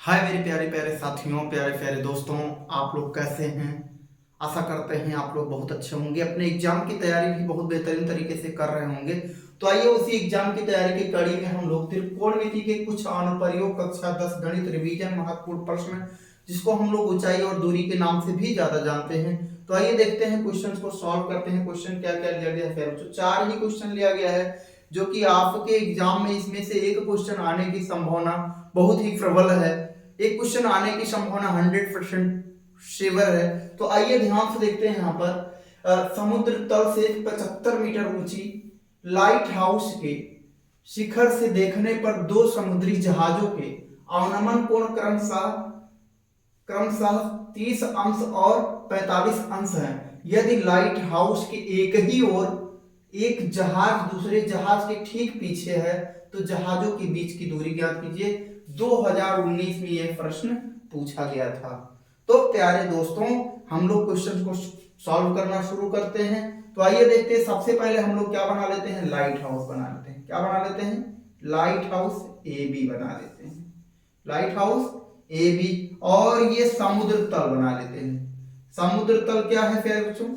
हाय मेरे प्यारे प्यारे साथियों, प्यारे प्यारे दोस्तों, आप लोग कैसे हैं। आशा करते हैं आप लोग बहुत अच्छे होंगे, अपने एग्जाम की तैयारी भी बहुत बेहतरीन तरीके से कर रहे होंगे। तो आइए उसी एग्जाम की तैयारी की कड़ी में हम लोग त्रिकोणमिति के कुछ अनुप्रयोग कक्षा 10 गणित रिवीजन महत्वपूर्ण प्रश्न, जिसको हम लोग ऊंचाई और दूरी के नाम से भी ज्यादा जानते हैं। तो आइए देखते हैं क्वेश्चन को सॉल्व करते हैं। क्वेश्चन क्या क्या लिया गया है, तो 4 ही क्वेश्चन लिया गया है, जो कि आपके एग्जाम में इसमें से एक क्वेश्चन आने की संभावना बहुत ही प्रबल है। एक क्वेश्चन आने की संभावना 100% श्योर है। तो आइए ध्यान से देखते हैं। यहाँ पर समुद्र तल से 75 मीटर ऊंची लाइट हाउस के शिखर से देखने पर दो समुद्री जहाजों के अवनमन कोण क्रमशः क्रमशः 30 अंश और 45 अंश है। यदि लाइट हाउस के एक ही ओर एक जहाज दूसरे जहाज के ठीक पीछे है तो जहाजों के बीच की दूरी ज्ञात कीजिए। 2019 में यह प्रश्न पूछा गया था। तो प्यारे दोस्तों, हम लोग क्वेश्चन को सॉल्व करना शुरू करते हैं। तो आइए देखते हैं। सबसे पहले हम लोग क्या बना लेते हैं, लाइट हाउस बना लेते हैं। क्या बना लेते हैं, लाइट हाउस ए बी बना लेते हैं। लाइट हाउस ए बी, और ये समुद्र तल बना लेते हैं। समुद्र तल क्या है फिर बच्चों,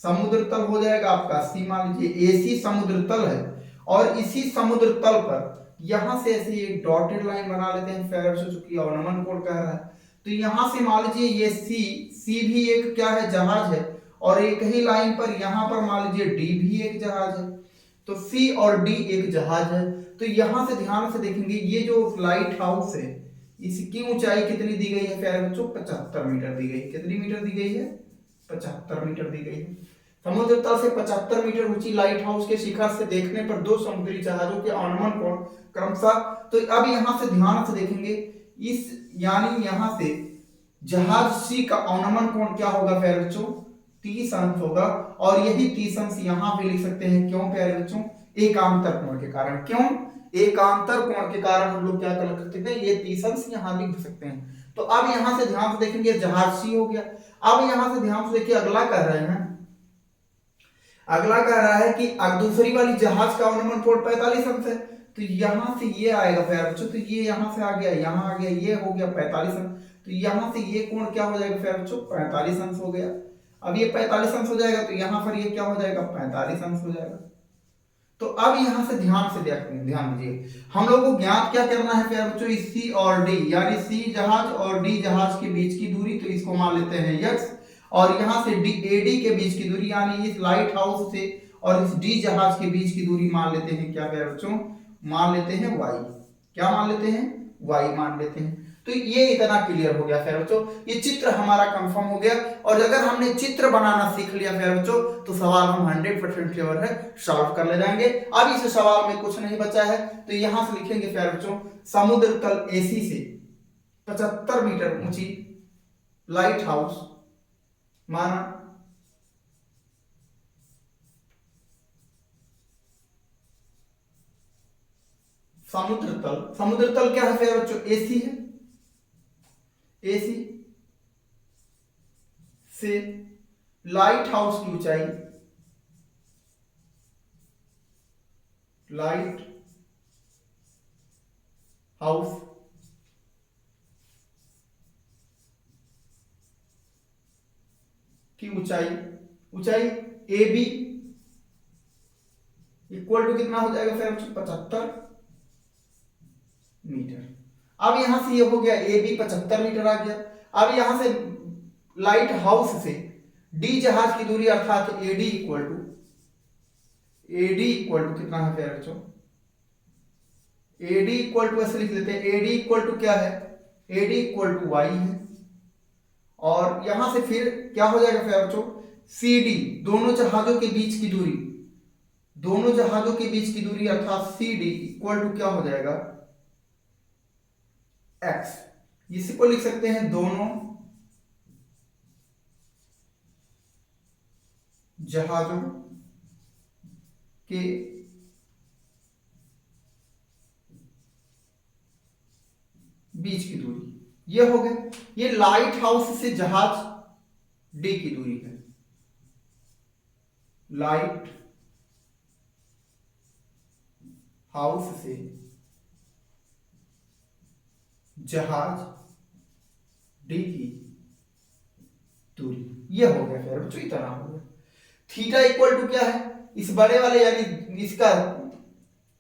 समुद्र तल हो जाएगा आपका सी। मान लीजिए एसी समुद्र तल है, और इसी समुद्र तल पर यहां से ऐसे एक डॉटेड लाइन बना लेते हैं फिर से, चूंकि अवनमन कोण कह रहा है। तो यहां से मान लीजिए ये सी भी एक क्या है, जहाज है, और एक ही लाइन पर यहां पर मान लीजिए डी भी एक जहाज है। तो सी और डी एक जहाज है। तो यहां से ध्यान से देखेंगे, ये जो लाइट हाउस है इसकी ऊंचाई कितनी दी गई है प्यारे बच्चों, 75 मीटर दी गई। कितनी मीटर दी गई है, 75 मीटर दी गई है। समुद्र तल से 75 मीटर ऊंची लाइट हाउस के शिखर से देखने पर दो समुद्री जहाजों के अवनमन कोण क्रमशः। तो अब यहां से ध्यान से देखेंगे, इस यानी यहां से जहाज सी का अवनमन कोण क्या होगा प्यारे बच्चों, 30 अंश होगा। और यही 30 अंश यहां पे लिख सकते हैं। क्यों प्यारे बच्चों, एकांतर कोण के कारण। क्यों, एकांतर कोण के कारण हम लोग क्या कर सकते हैं, ये 30 अंश यहां लिख सकते हैं। तो अब यहां से ध्यान से देखेंगे, जहाज सी हो गया। अब यहां से ध्यान से देखिए, अगला कर रहे हैं, अगला कह रहा है कि दूसरी वाली जहाज का अवनमन कोण 45 अंश है। तो यहां से ये आएगा प्यारे बच्चों, तो ये यहां से आ गया, यहां आ गया, ये हो गया 45 अंश। तो यहां से ये कोण क्या हो जाएगा प्यारे बच्चों, 45 अंश हो गया। अब ये 45 अंश हो जाएगा, तो यहां पर ये क्या हो जाएगा, 45 अंश हो जाएगा। तो अब यहां से ध्यान से ध्यान दीजिए, हम लोग को ज्ञात क्या करना है प्यारे बच्चों, इस सी और डी, यानी सी जहाज और डी जहाज के बीच की दूरी, तो इसको मान लेते हैं x। और यहां से डी एडी के बीच की दूरी, यानी इस लाइट हाउस से और इस डी जहाज के बीच की दूरी मान लेते हैं क्या प्यारे बच्चों, मान लेते हैं y। क्या मान लेते हैं, y मान लेते हैं। तो ये इतना क्लियर हो गया प्यारे बच्चों, ये चित्र हमारा कंफर्म हो गया। और अगर हमने चित्र बनाना सीख लिया प्यारे बच्चों, तो सवाल हम 100% श्योर है सॉल्व कर ले जाएंगे। अब इस सवाल में कुछ नहीं बचा है, तो यहां से लिखेंगे प्यारे बच्चों, समुद्र तल एसी से 75 मीटर ऊंची लाइट हाउस माना समुद्र तल क्या है प्यारे बच्चों, एसी है। एसी से लाइट हाउस की ऊंचाई, लाइट हाउस की ऊंचाई, ऊंचाई ए बी इक्वल टू कितना हो जाएगा फिर, 75 मीटर। अब यहां से ये हो गया ए बी 75 मीटर आ गया। अब यहां से लाइट हाउस से डी जहाज की दूरी अर्थात AD equal to, AD equal to कितना है फिर बच्चों, एडी इक्वल टू ऐसे लिख लेते हैं, एडी इक्वल टू क्या है, एडी इक्वल टू वाई है। और यहां से फिर क्या हो जाएगा फिर बच्चों, सी डी, दोनों जहाजों के बीच की दूरी, दोनों जहाजों के बीच की दूरी अर्थात सी डी इक्वल टू क्या हो जाएगा, एक्स। इसी को लिख सकते हैं, दोनों जहाजों के बीच की दूरी, ये हो गए। ये लाइट हाउस से जहाज डी की दूरी है, लाइट हाउस से जहाज डी की दूरी, ये हो गया प्यारे बच्चों, इतना हो गया। थीटा इक्वल टू क्या है, इस बड़े वाले यानी इसका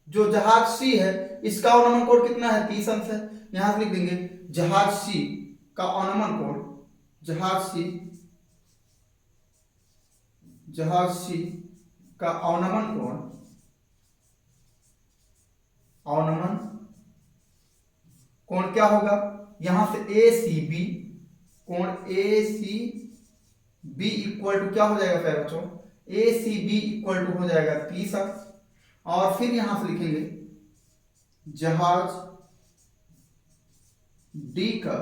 जो जहाज सी है इसका ऑनोमन कोड कितना है, 30 अंश है। यहां से लिख देंगे जहाज सी का ऑनोमन कोड, जहाज सी का ऑनोमन कोण क्या होगा, यहां से ए सी बी, कोण ए सी बी इक्वल टू क्या हो जाएगा प्यारे बच्चों, ए सी बी इक्वल टू हो जाएगा 30 अंश। और फिर यहां से लिखेंगे जहाज डी का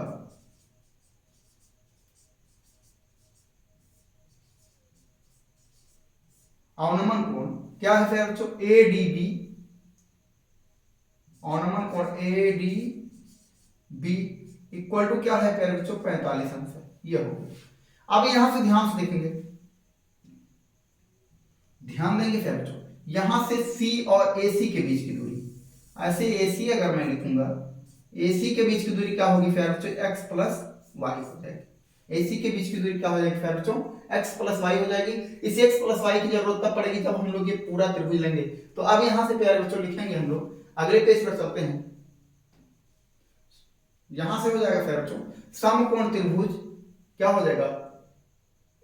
ऑनोमन कोण क्या है प्यारे बच्चों, ए डी बी, ऑनोमन कोण A D B equal to क्या है प्यारे बच्चों, 45 अंश है। ये हो गया। अब यहां से ध्यान से देखेंगे, ध्यान देंगे प्यारे बच्चों, यहां से सी और ए सी के बीच की दूरी, ऐसे ए सी अगर मैं लिखूंगा, ए सी के बीच की दूरी क्या होगी प्यारे बच्चों, एक्स प्लस वाई हो जाएगी। ए सी के बीच की दूरी क्या हो जाएगी प्यारे बच्चों, एक्स प्लस वाई हो जाएगी। इस एक्स प्लस वाई की जरूरत तब पड़ेगी जब हम लोग ये पूरा त्रिभुज लेंगे। तो अब यहां से प्यारे बच्चों लिखेंगे हम लोग, अगले पेज पर चलते हैं। यहां से हो जाएगा प्यारे बच्चों समकोण त्रिभुज क्या हो जाएगा,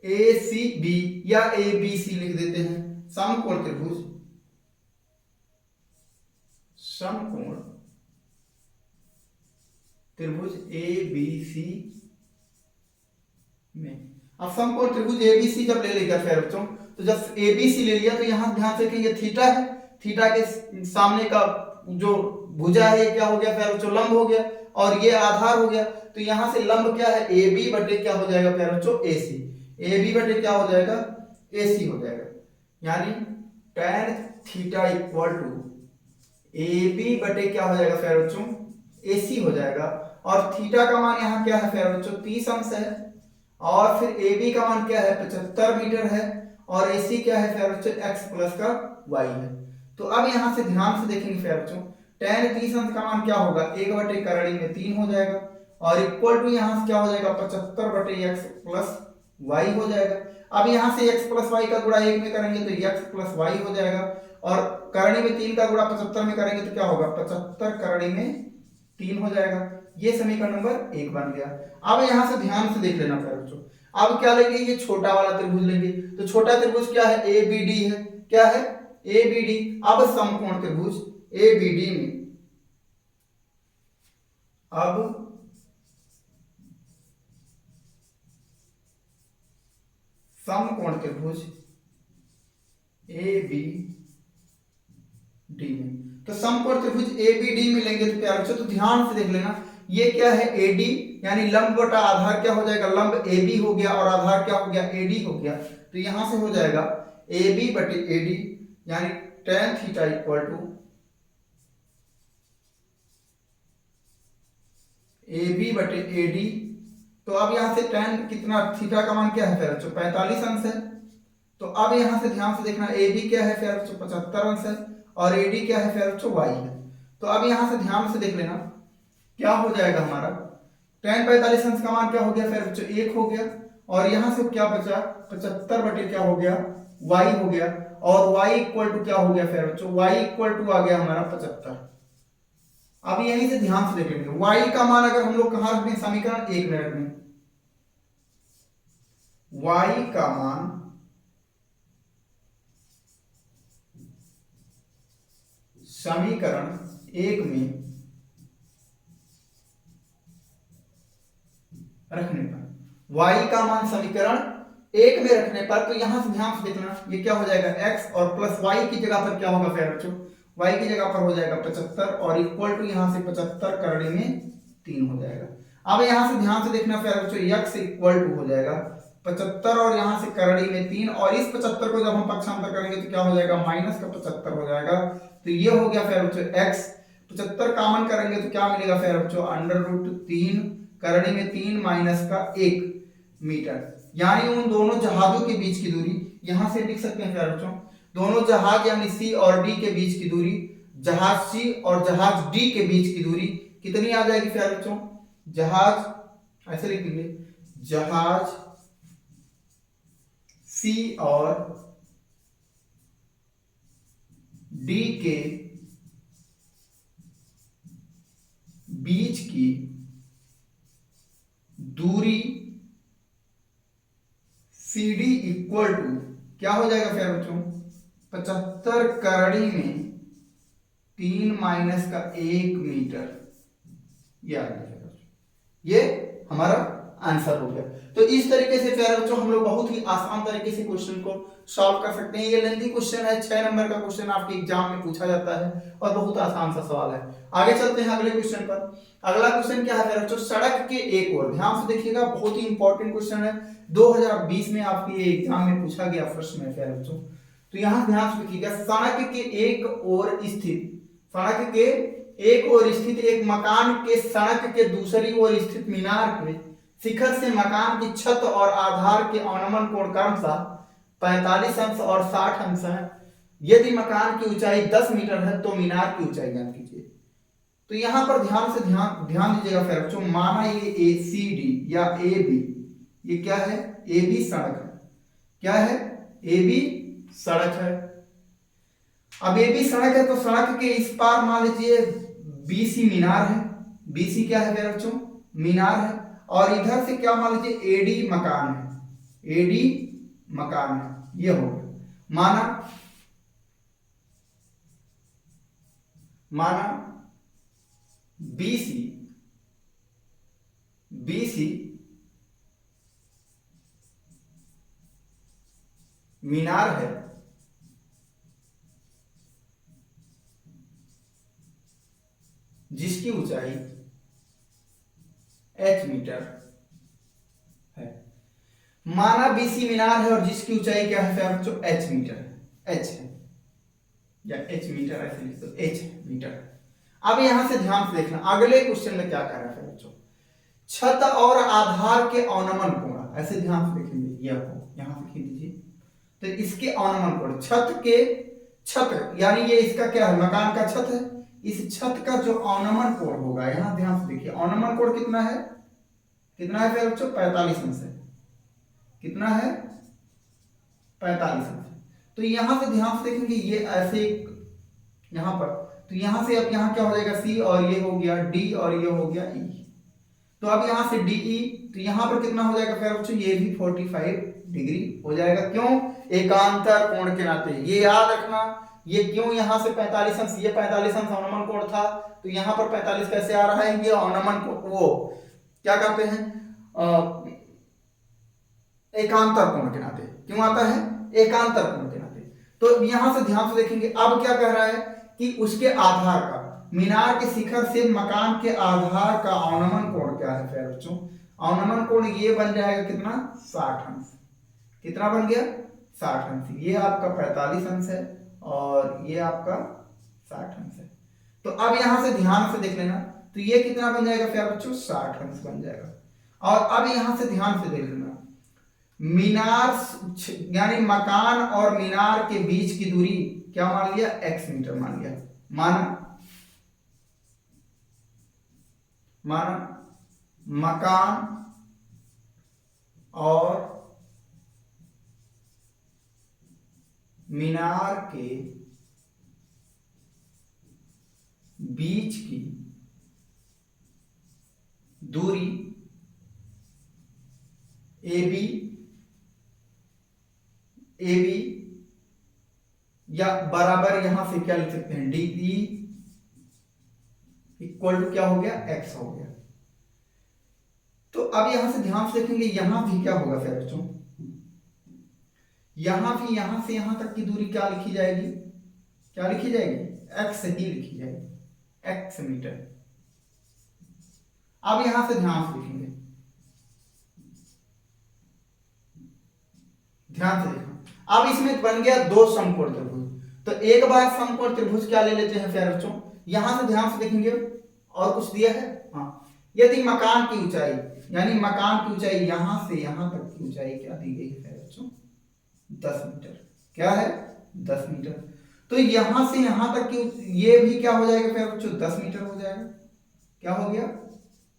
ए सी बी या ए बी सी लिख देते हैं, समकोण त्रिभुज, समकोण त्रिभुज ए बी सी में। अब समकोण त्रिभुज ए बी सी जब ले लेगा प्यारे बच्चों, तो जब ए बी सी ले लिया तो यहां ध्यान से रखेंगे थीटा है, थीटा के सामने का जो भुजा है ये क्या हो गया प्यारे बच्चों, लंब हो गया, और ये आधार हो गया। तो यहां से लंब क्या है, ए बी बटे क्या हो जाएगा प्यारे बच्चों, ए सी, ए बी बटे क्या हो जाएगा, ए सी हो जाएगा। यानी tan theta equal to A B बटे क्या हो जाएगा प्यारे बच्चों, ए सी हो जाएगा। और थीटा का मान यहाँ क्या है प्यारे बच्चों, 30 अंश है, और फिर ए बी का मान क्या है 75 मीटर है, और ए सी क्या है प्यारे बच्चों, एक्स प्लस का वाई है। तो अब यहां से ध्यान से देखेंगे प्यारे बच्चों, tan 30 अंश का मान क्या होगा, 1 बटे करड़ी में 3 हो जाएगा, और इक्वल टू यहां से क्या हो जाएगा 75 बटे एक्स प्लस वाई हो जाएगा। अब यहां से x प्लस वाई का गुणा 1 में करेंगे तो x प्लस वाई हो जाएगा, और करणी में 3 का गुणा 75 में करेंगे तो क्या होगा, 75 करणी में 3 हो जाएगा। ये समीकरण नंबर 1 बन गया। अब यहां से ध्यान से देख लेना प्यारे बच्चों, अब क्या लेंगे, ये छोटा वाला त्रिभुज लेंगे। तो छोटा त्रिभुज क्या है, ए बी डी है, क्या है, ए बी डी। अब समकोण त्रिभुज ए बी डी में, अब समकोण त्रिभुज ए बी डी में, तो समकोण त्रिभुज ए बी डी में लेंगे तो प्यारे बच्चों, तो ध्यान से देख लेना, ये क्या है ए डी, यानी लंब बटा आधार क्या हो जाएगा, लंब ए बी हो गया, और आधार क्या हो गया, ए डी हो गया। तो यहां से हो जाएगा ए बी बटे ए डी, यानी tan theta equal to A B बटे ए डी। तो अब यहां से tan कितना, थीटा का मान क्या है प्यारे बच्चों, 45 अंश है। तो अब यहां से ध्यान से देखना, ए बी क्या है प्यारे बच्चों, 75 अंश है, और ए डी क्या है प्यारे बच्चों, वाई है। तो अब यहां से ध्यान से देख लेना, क्या हो जाएगा हमारा, tan 45 अंश का मान क्या हो गया प्यारे बच्चों, 1 हो गया, और यहां से क्या बचा 75 बटे क्या हो गया, वाई हो गया, और वाई इक्वल टू क्या हो गया प्यारे बच्चों, वाई इक्वल टू आ गया हमारा 75। अब यहीं से ध्यान से देखेंगे, y का मान अगर हम लोग कहां रखने, समीकरण 1 में रखने, y का मान समीकरण 1 में रखने पर, y का मान समीकरण 1 में रखने पर, तो यहां से ध्यान से देखना, ये क्या हो जाएगा, x और प्लस y की जगह पर क्या होगा प्यारे बच्चों, y की जगह पर हो जाएगा 75, और इक्वल टू यहां से 75 करड़ी में 3 हो जाएगा। अब यहां से ध्यान से देखना प्यारे बच्चों, x इक्वल टू हो जाएगा 75, और यहां से करड़ी में 3, और इस 75 को जब हम पक्षांतर करेंगे तो क्या हो जाएगा, माइनस का 75 हो जाएगा। तो ये हो गया प्यारे बच्चों x, 75 कॉमन करेंगे तो क्या मिलेगा प्यारे बच्चों, √3 करड़ी में 3 माइनस का 1 मीटर, यानी उन दोनों जहाजों के बीच की दूरी, यहां से लिख सकते हैं प्यारे बच्चों, दोनों जहाज यानी सी और डी के बीच की दूरी, जहाज सी और जहाज डी के बीच की दूरी कितनी आ जाएगी प्यारे बच्चों, जहाज ऐसे लिखेंगे, जहाज सी और डी के बीच की दूरी सी डी इक्वल टू क्या हो जाएगा फिर बच्चों, 75 करड़ी में 3 माइनस का 1 मीटर। ये आ गया, ये हमारा आंसर हो गया। तो इस तरीके से प्यारे बच्चों हम लोग बहुत ही आसान तरीके से क्वेश्चन को सॉल्व कर सकते हैं। ये लेंथी क्वेश्चन है, 6 नंबर का क्वेश्चन आपके एग्जाम में पूछा जाता है और बहुत आसान सा सवाल है। आगे चलते हैं अगले क्वेश्चन पर। अगला क्वेश्चन क्या है प्यारे बच्चों, सड़क के एक ओर, ध्यान से देखिएगा, बहुत ही इंपॉर्टेंट क्वेश्चन है, 2020 में आपके ये एग्जाम में पूछा गया प्रश्न है प्यारे बच्चों। तो यहाँ ध्यान से देखिएगा, सड़क के एक ओर स्थित, सड़क के एक ओर स्थित एक मकान के सड़क के दूसरी ओर स्थित मीनार के शिखर से मकान की छत और आधार के अवनमन कोण क्रमशः 45 अंश और 60 अंश है। यदि मकान की ऊंचाई 10 मीटर है तो मीनार की ऊंचाई ज्ञात कीजिए। तो यहाँ पर ध्यान दीजिएगा फिर बच्चों, माना ये ए सी डी या ए बी, ये क्या है, ए बी सड़क है, क्या है, ए बी सड़क है। अब ए बी सड़क है तो सड़क के इस पार मान लीजिए बीसी मीनार है, बीसी क्या है मेरे बच्चों, मीनार है, और इधर से क्या मान लीजिए एडी मकान है, एडी मकान है, ये हो गया। माना बीसी, बीसी मीनार है, जिसकी ऊंचाई h मीटर है। माना बीसी मीनार है और जिसकी ऊंचाई क्या है बच्चों, h मीटर है, h है या h मीटर ऐसे लिख दो, h मीटर। अब यहां से ध्यान से देखना अगले क्वेश्चन में क्या कह रहा है बच्चों, छत और आधार के अवनमन कोण, ऐसे ध्यान से देखेंगे, यह हो यहां से लिख दीजिए। तो इसके अवनमन कोण, छत के, छत यानी ये इसका क्या है, मकान का छत है, इस छत का जो अवनमन कोण होगा, यहां ध्यान से देखिए, अवनमन कोण कितना है, कितना है फिर बच्चों, 45 अंश है, कितना है, 45 अंश। तो यहां से ध्यान से देखेंगे, ये ऐसे यहां पर, तो यहां से अब यहां क्या हो जाएगा, सी और ये हो गया डी और ये हो गया ई। तो अब यहां से डीई, तो यहां पर कितना हो जाएगा फिर बच्चों, ये भी 45 डिग्री हो जाएगा। क्यों, एकांतर कोण के नाते, ये याद रखना, ये क्यों यहां से 45 अंश, ये 45 अंश अवनमन कोण था, तो यहां पर 45 कैसे आ रहा है, ये अवनमन कोण, वो क्या कहते हैं, एकांतर कोण के नाते, क्यों आता है, एकांतर कोण के नाते। तो यहां से ध्यान से देखेंगे, अब क्या कह रहा है कि उसके आधार का, मीनार के शिखर से मकान के आधार का अवनमन कोण क्या है फिर बच्चों, अवनमन कोण ये बन जाएगा कितना, 60 अंश, कितना बन गया, 60 अंश। ये आपका 45 अंश है और ये आपका 60 अंश है। तो अब यहां से ध्यान से देख लेना, तो ये कितना बन जाएगा फिर बच्चों, 60 अंश बन जाएगा। और अब यहां से ध्यान से देख लेना, मीनार यानी मकान और मीनार के बीच की दूरी क्या मान लिया, x मीटर मान लिया। माना मकान और मीनार के बीच की दूरी AB या बराबर, यहां से क्या लिख सकते हैं, DE इक्वल टू क्या हो गया, x हो गया। तो अब यहां से ध्यान से देखेंगे, यहां भी क्या होगा फिर बच्चों, यहां भी यहां से यहां तक की दूरी क्या लिखी जाएगी, क्या लिखी जाएगी, x ही लिखी जाएगी, x मीटर। अब यहां से ध्यान से देखेंगे, ध्यान से देखना, अब इसमें बन गया दो समकोण त्रिभुज। तो एक बार समकोण त्रिभुज क्या ले लेते हैं फिर बच्चों, यहां से ध्यान से देखेंगे, और कुछ दिया है, हाँ, यदि मकान की ऊंचाई, यानी मकान की ऊंचाई यहां से यहां तक की ऊंचाई क्या दी गई है बच्चों, 10 मीटर, क्या है, 10 मीटर। तो यहां से यहां तक की ये भी क्या हो जाएगा फिर बच्चों, 10 मीटर हो जाएगा, क्या हो गया,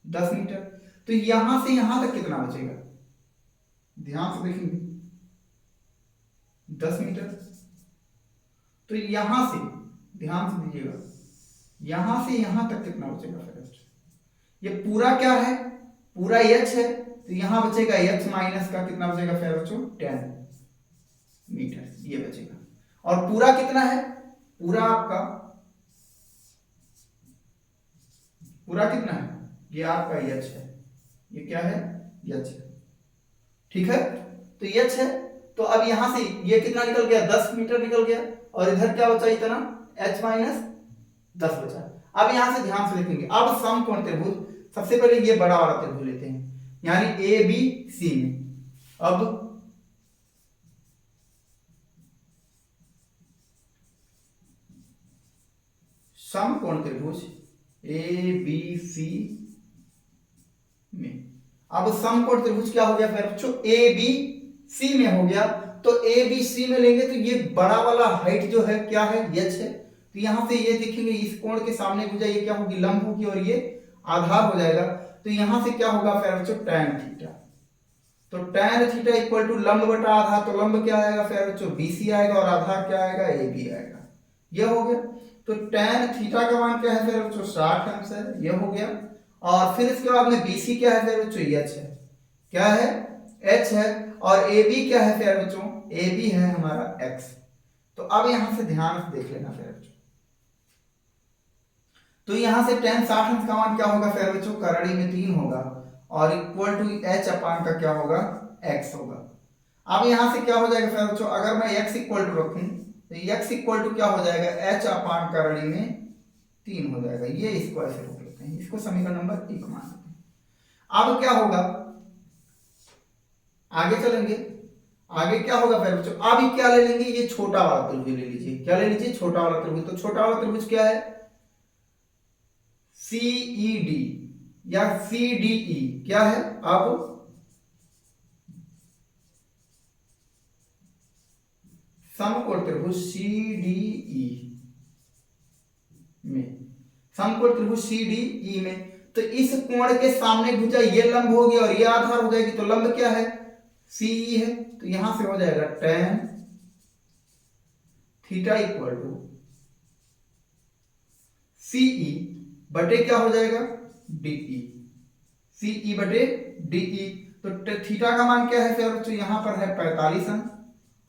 10 मीटर। तो यहां से यहां तक कितना बचेगा, ध्यान से देखेंगे, 10 मीटर। तो यहां से ध्यान से दीजिएगा, यहां से यहां तक कितना बचेगा फिर, ये पूरा क्या है, पूरा h है, तो यहां बचेगा h माइनस का कितना बचेगा फिर बच्चों, 10 मीटर ये बचेगा। और पूरा कितना है, पूरा आपका, पूरा कितना है, ये आपका h है, ये क्या है, h है, ठीक है। तो h है, तो अब यहां से ये कितना निकल गया, 10 मीटर निकल गया, और इधर क्या बचा, इतना h माइनस 10 बचा। अब यहां से ध्यान से देखेंगे, अब समकोण त्रिभुज, सबसे पहले ये बड़ा वाला त्रिभुज लेते हैं, यानी ए बी सी में। अब समकोण त्रिभुज ए बी सी में, अब समकोण त्रिभुज क्या हो गया फिर बच्चों, ए बी सी में हो गया। तो ए बी सी में लेंगे तो ये बड़ा वाला हाइट जो है क्या है, h है। तो यहां से ये देखेंगे, इस कोण के सामने भुजा ये क्या होगी, लंब होगी, और ये आधार हो जाएगा। तो यहां से क्या होगा फिर बच्चों, tan थीटा। तो tan थीटा इक्वल टू लंब बटा आधार, तो लंब क्या आएगा फिर बच्चों, BC आएगा, और आधार क्या आएगा, AB आएगा। ये हो गया। तो tan थीटा का मान क्या है फिर बच्चों, 60 अंश है, ये हो गया। और फिर इसके बाद में BC क्या है फिर बच्चों, h है, क्या है, h है, और AB क्या है फिर बच्चों, AB है हमारा x। तो अब यहां से ध्यान से देख लेना फिर बच्चों, तो यहां से tan 60 अंश का मान क्या होगा फिर बच्चों, करड़ी में 3 होगा, और इक्वल टू h अपान का क्या होगा, x होगा। अब यहां से क्या हो जाएगा फिर बच्चों, अगर मैं x इक्वल टू रखूं तो x इक्वल टू क्या हो जाएगा, h अपान करड़ी में 3 हो जाएगा। ये इसको ऐसे रोक लेते हैं, इसको समीकरण नंबर 1 मान लेते हैं। अब क्या होगा, आगे चलेंगे, आगे क्या होगा फिर बच्चों, अभी क्या ले लेंगे, ये छोटा वाला त्रिभुज ले लीजिए, क्या ले लीजिए, छोटा वाला त्रिभुज। तो छोटा वाला त्रिभुज क्या है, CED या CDE क्या है, अब समकोण त्रिभुज CDE में, समकोण त्रिभुज CDE में, तो इस कोण के सामने भुजा ये लंब होगी और ये आधार हो जाएगी। तो लंब क्या है, CE है, तो यहां से हो जाएगा tan theta equal to CE बटे क्या हो जाएगा, DE, CE बटे DE। तो थीटा का मान क्या है फिर बच्चों, यहां पर है 45 अंश,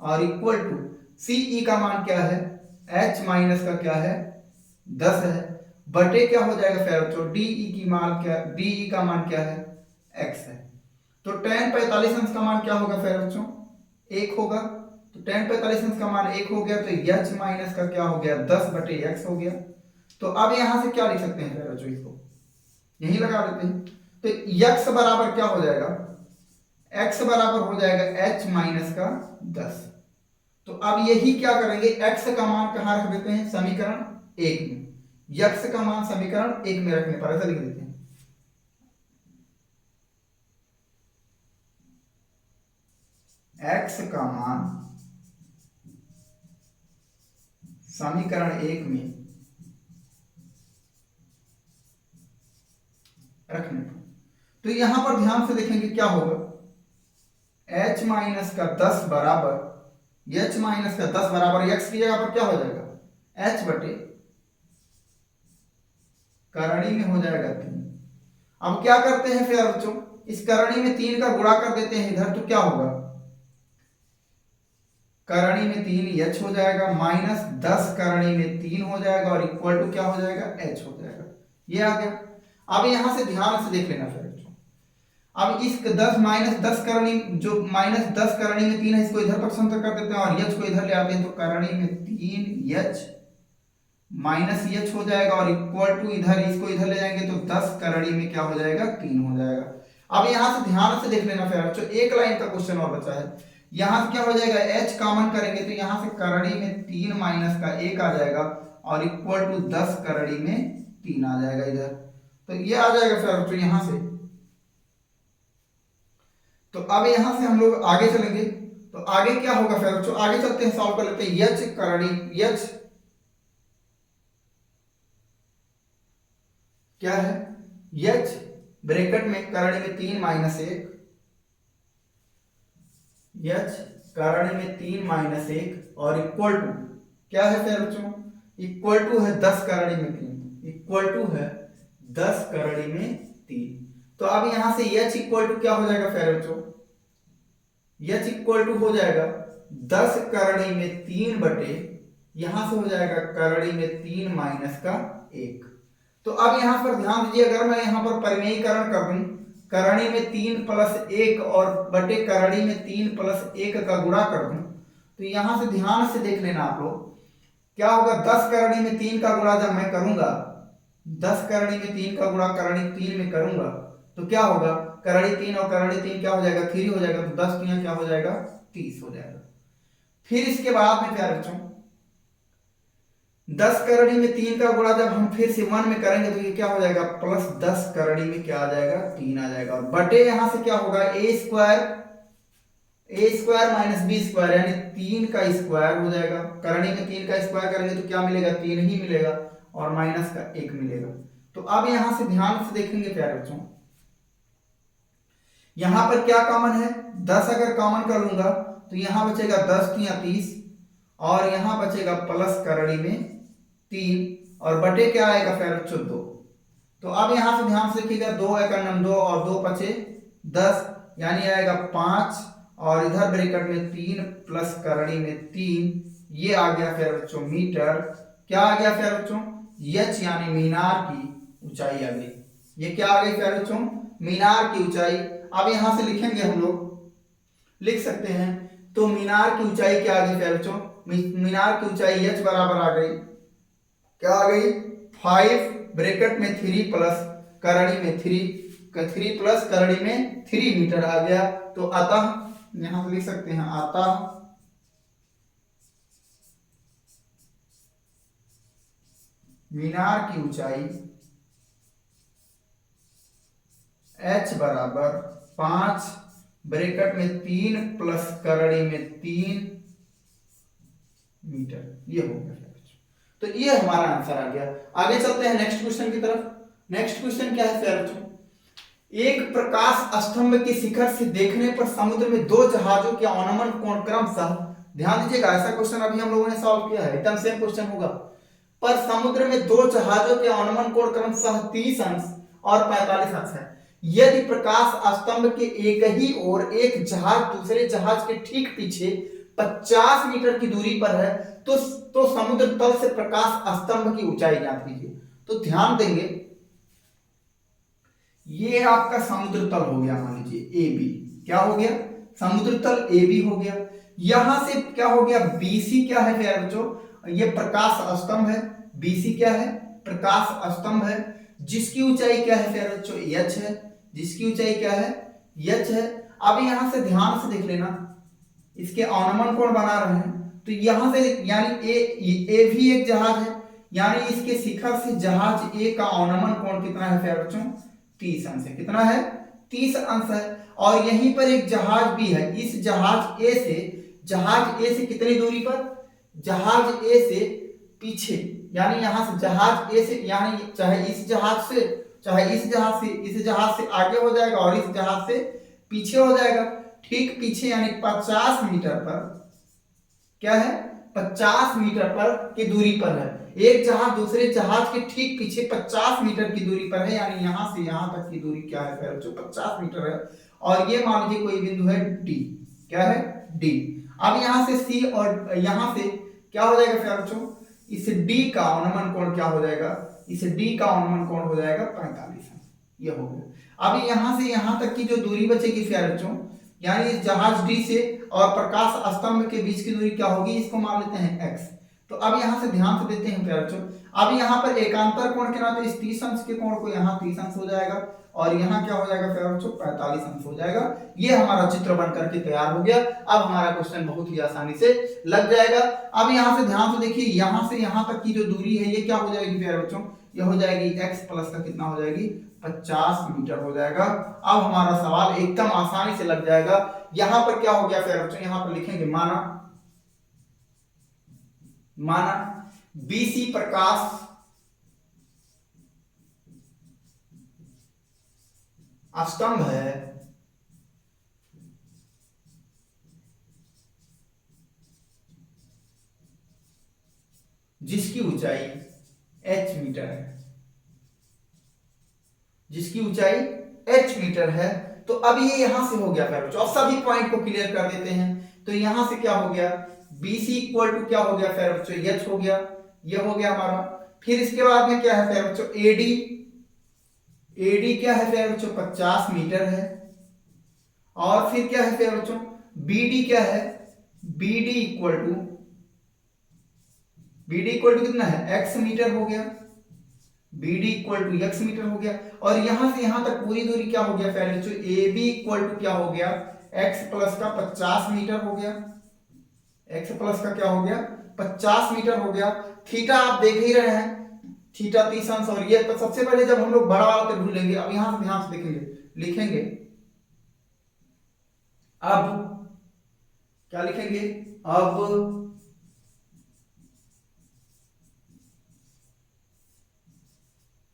और इक्वल टू CE का मान क्या है, h माइनस का क्या है, 10 है, बटे क्या हो जाएगा फिर बच्चों, DE की मान क्या, DE का मान क्या है, x है। तो tan 45 अंश का मान क्या होगा फिर बच्चों, 1 होगा। तो tan 45 अंश का मान 1 हो गया, तो h माइनस का क्या हो गया, 10 बटे x हो गया। तो अब यहां से क्या लिख सकते हैं फिर बच्चों, इसको यही लगा देते हैं। तो x बराबर क्या हो जाएगा, x बराबर हो जाएगा h माइनस का 10। तो अब यही क्या करेंगे, x का मान कहां रख देते हैं, समीकरण 1 में, x का मान समीकरण 1 में रखने पर ऐसा लिख देते हैं, x का मान समीकरण 1 में रखने पर। तो यहां पर ध्यान से देखेंगे क्या होगा, h माइनस का 10 बराबर, h माइनस का 10 बराबर x की जगह पर क्या हो जाएगा, h बटे करणी में हो जाएगा 3। अब क्या करते हैं फिर बच्चों, इस करणी में 3 का गुणा कर देते हैं इधर, तो क्या होगा, करणी में 3 h हो जाएगा, माइनस 10 करणी में 3 हो जाएगा, और इक्वल टू क्या हो जाएगा, h हो जाएगा। ये आ गया। अब यहां से ध्यान से देख लेना फिर बच्चों, अब इस 10 माइनस 10 करणी, जो माइनस 10 करणी में 3 है, इसको इधर पक्षांतर कर देते हैं और h को इधर ले आते हैं। तो करणी में 3h माइनस h हो जाएगा, और इक्वल टू इधर इसको इधर ले जाएंगे तो 10 करणी में क्या हो जाएगा, 3 हो जाएगा। अब यहां से ध्यान से देख लेना फिर बच्चों, एक लाइन का क्वेश्चन और बचा है। यहां से क्या हो जाएगा, h कॉमन करेंगे तो यहां से करणी में 3 माइनस का 1 आ जाएगा, और इक्वल टू 10 करणी में 3 आ जाएगा इधर। तो ये आ जाएगा फिर बच्चों यहां से। तो अब यहां से हम लोग आगे चलेंगे, तो आगे क्या होगा फिर बच्चों, आगे चलते हैं, सॉल्व कर लेते हैं। h करणी, h क्या है, h ब्रैकेट में करणी में 3 माइनस 1 एच करणी में 3 माइनस 1 और इक्वल टू क्या है फिर बच्चों, इक्वल टू है 10 करणी में 3, इक्वल टू है 10 करणी में 3। तो अब यहां से एच इक्वल टू क्या हो जाएगा फिर बच्चों, एच इक्वल टू हो जाएगा 10 करणी में 3 बटे यहां से हो जाएगा करणी में 3 माइनस का 1। तो अब यहां पर ध्यान दीजिए, अगर मैं यहां पर परिमेयीकरण कर दूं, करणी में 3 प्लस 1 और बटे करणी में 3 प्लस 1 का गुणा कर दूं, तो यहां से ध्यान से देख लेना आप लोग, क्या होगा 10 करणी में 3 का गुणा जब मैं करूंगा, 10 करणी में 3 का गुणा करणी 3 में करूंगा तो क्या होगा, करणी 3 और करणी 3 क्या हो जाएगा 3 हो जाएगा, तो 10 3 क्या हो जाएगा 30 हो जाएगा। फिर इसके बाद में प्यारे बच्चों 10 करणी में 3 का गुणा जब हम फिर से 1 में करेंगे तो ये क्या हो जाएगा प्लस 10 करणी में क्या आ जाएगा 3 आ जाएगा, और बटे यहां से क्या होगा ए स्क्वायर माइनस बी स्क्वायर यानी 3 का स्क्वायर हो जाएगा, करणी में 3 का स्क्वायर करेंगे तो क्या मिलेगा 3 ही मिलेगा और माइनस का 1 मिलेगा। तो अब यहां से ध्यान से देखेंगे प्यारे बच्चों, यहां पर क्या कॉमन है 10 अगर कॉमन कर लूंगा तो यहां बचेगा 10 3 30 और यहां बचेगा प्लस करणी में 3 और बटे क्या आएगा फिर बच्चों 2। तो अब यहां से ध्यान से देखिएगा 2 एक 2 और 2 बचे 10 यानी आएगा 5 और इधर ब्रैकेट में 3 प्लस करणी में 3, ये आ गया फिर बच्चों मीटर, क्या आ गया फिर बच्चों एच यानी मीनार की ऊंचाई आ गई, ये क्या आ गई फिर बच्चों मीनार की ऊंचाई। अब यहां से लिखेंगे हम लोग, लिख सकते हैं, तो मीनार की ऊंचाई क्या आ गई फिर बच्चों, मीनार की ऊंचाई एच बराबर आ गई, क्या आ गई 5 ब्रैकेट में 3 प्लस करणी में 3 प्लस करणी में 3 मीटर आ गया। तो अतः यहां से लिख सकते हैं अतः मीनार की ऊंचाई h बराबर 5 ब्रैकेट में 3 प्लस करणी में 3 मीटर, ये हो गया। तो ये हमारा आंसर आ गया। आगे चलते हैं नेक्स्ट क्वेश्चन की तरफ। नेक्स्ट क्वेश्चन क्या है फिर बच्चों, एक प्रकाश स्तंभ के शिखर से देखने पर समुद्र में दो जहाजों के अवनमन कोण क्रमशः, ध्यान दीजिएगा ऐसा क्वेश्चन अभी हम लोगों ने सॉल्व किया है, एकदम सेम क्वेश्चन होगा, पर समुद्र में दो जहाजों के अवनमन कोण क्रमशः 30 अंश और 45 अंश है। यदि प्रकाश स्तंभ के एक ही ओर एक जहाज दूसरे जहाज के ठीक पीछे 50 मीटर की दूरी पर है तो समुद्र तल से प्रकाश स्तंभ की ऊंचाई ज्ञात कीजिए। तो ध्यान देंगे, ये आपका समुद्र तल हो गया, मान लीजिए ए बी, क्या हो गया समुद्र तल ए बी हो गया। यहां से क्या हो गया बीसी क्या है प्यारे बच्चों, ये प्रकाश स्तंभ है, बीसी क्या है प्रकाश स्तंभ है, जिसकी ऊंचाई क्या है प्यारे बच्चों एच है, जिसकी ऊंचाई क्या है एच है। अब यहां से ध्यान से देख लेना, इसके अवनमन कोण बना रहे हैं, तो यहां से यानी ए भी एक जहाज है, यानी इसके शिखर से जहाज ए का अवनमन कोण कितना है प्यारे बच्चों 30 अंश है, कितना है 30 अंश है। और यहीं पर एक जहाज भी है, इस जहाज ए से कितनी दूरी पर, जहाज ए से पीछे, यानी यहां से जहाज ए से, यानी चाहे इस जहाज से इस जहाज से आगे हो जाएगा और इस जहाज से पीछे हो जाएगा, ठीक पीछे यानी 50 मीटर पर, क्या है 50 मीटर पर की दूरी पर है। एक जहाज दूसरे जहाज के ठीक पीछे 50 मीटर की दूरी पर है, यानी यहां से यहां तक की दूरी क्या है जो 50 मीटर है, और ये मान लीजिए कोई बिंदु है डी, क्या है डी। अब यहां से सी और यहां से क्या हो जाएगा फिर बच्चों, इस डी का अवनमन कोण क्या हो जाएगा, इस डी का अवनमन कोण हो जाएगा 45 अंश, ये हो गया। अब यहां से यहां तक की जो दूरी बचेगी फिर बच्चों, यानी इस जहाज डी से और प्रकाश स्तंभ के बीच की दूरी क्या होगी, इसको मान लेते हैं x। तो अब यहां से ध्यान से देते हैं प्यारे बच्चों, अब यहां पर एकांतर कोण के नाते इस 30 अंश के कोण को यहां 30 अंश हो जाएगा और यहां क्या हो जाएगा प्यारे बच्चों 45 अंश हो जाएगा। ये हमारा चित्र बनकर के तैयार हो गया। अब हमारा क्वेश्चन बहुत ही आसानी से लग जाएगा। अब यहां से ध्यान से देखिए, यहां से यहां तक की जो दूरी है ये क्या हो जाएगी प्यारे बच्चों, ये हो जाएगी x प्लस का कितना हो जाएगी 50 मीटर हो जाएगा। अब हमारा सवाल एकदम आसानी से लग जाएगा। यहां पर क्या हो गया प्यारे बच्चों, यहां पर लिखेंगे माना बीसी प्रकाश स्तंभ है जिसकी ऊंचाई h मीटर है, जिसकी ऊंचाई h मीटर है। तो अब ये यहां से हो गया फिर बच्चों, अब सभी पॉइंट को क्लियर कर देते हैं। तो यहां से क्या हो गया, BC इक्वल टू क्या हो गया फिर बच्चों, h हो गया, ये हो गया हमारा। फिर इसके बाद में क्या है फिर बच्चों, AD क्या है फिर बच्चों 50 मीटर है। और फिर क्या है फिर बच्चों, BD क्या है, BD इक्वल टू कितना है, x मीटर हो गया, BD equal to x metre हो गया। और यहां से यहां तक पूरी दूरी क्या हो गया फिर बच्चों, AB इक्वल टू क्या हो गया, x प्लस का 50 मीटर हो गया, x प्लस का क्या हो गया 50 मीटर हो गया। थीटा आप देख ही रहे हैं, थीटा 30 अंश। और ये तो सबसे पहले जब हम लोग बड़ा वाला त्रिभुज लेंगे, अब यहां से ध्यान से देखेंगे, लिखेंगे अब क्या लिखेंगे, अब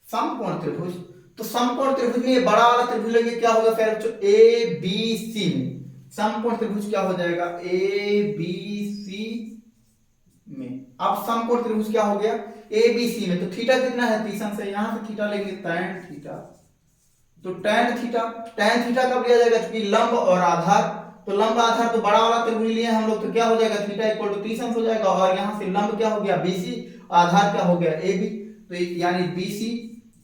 समकोण त्रिभुज। तो समकोण त्रिभुज में ये बड़ा वाला त्रिभुज लेंगे, क्या होगा फिर बच्चों, ABC में समकोण त्रिभुज क्या हो जाएगा, ABC में। अब समकोण त्रिभुज क्या हो गया, ABC में। तो थीटा कितना है 30 अंश है, यहां से थीटा लेंगे tan थीटा। तो tan थीटा कब लिया जाएगा, क्योंकि लंब और आधार, तो लंब आधार तो बड़ा वाला त्रिभुज लिए हम लोग, तो क्या हो जाएगा थीटा इक्वल टू 30 अंश हो जाएगा। और यहां से लंब क्या हो गया BC, आधार क्या हो गया AB, तो यानी BC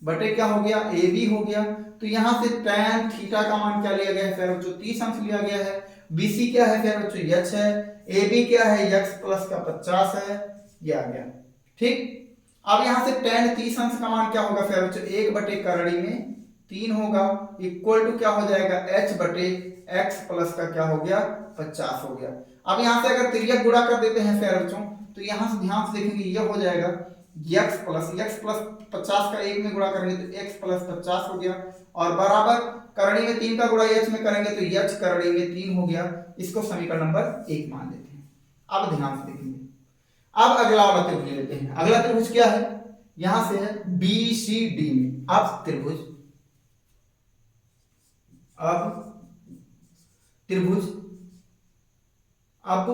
बटे क्या हो गया AB हो गया। तो यहां से tan थीटा का मान क्या लिया गया है फिर बच्चों, 30 अंश लिया गया है। BC क्या है फिर बच्चों, h है। AB क्या है, x प्लस का 50 है, ये आ गया, ठीक। अब यहां से tan 30 अंश का मान क्या होगा फिर बच्चों, 1 बटे करड़ी में 3 होगा, इक्वल टू क्या हो जाएगा h बटे x प्लस का क्या हो गया 50 हो गया। अब यहां से अगर तिर्यक गुणा कर देते हैं फिर बच्चों, तो यहां से ध्यान से देखेंगे, ये हो जाएगा x प्लस 50 का 1 में गुणा करेंगे तो x प्लस 50 हो गया। और बराबर करड़ी में 3 का गुणा h में करेंगे तो h करड़ी में 3 हो गया। इसको समीकरण नंबर 1 मान लेते हैं। अब ध्यान से देखेंगे, अब अगला वाला त्रिभुज लेते हैं। अगला त्रिभुज क्या है, यहां से है BCD में। अब त्रिभुज अब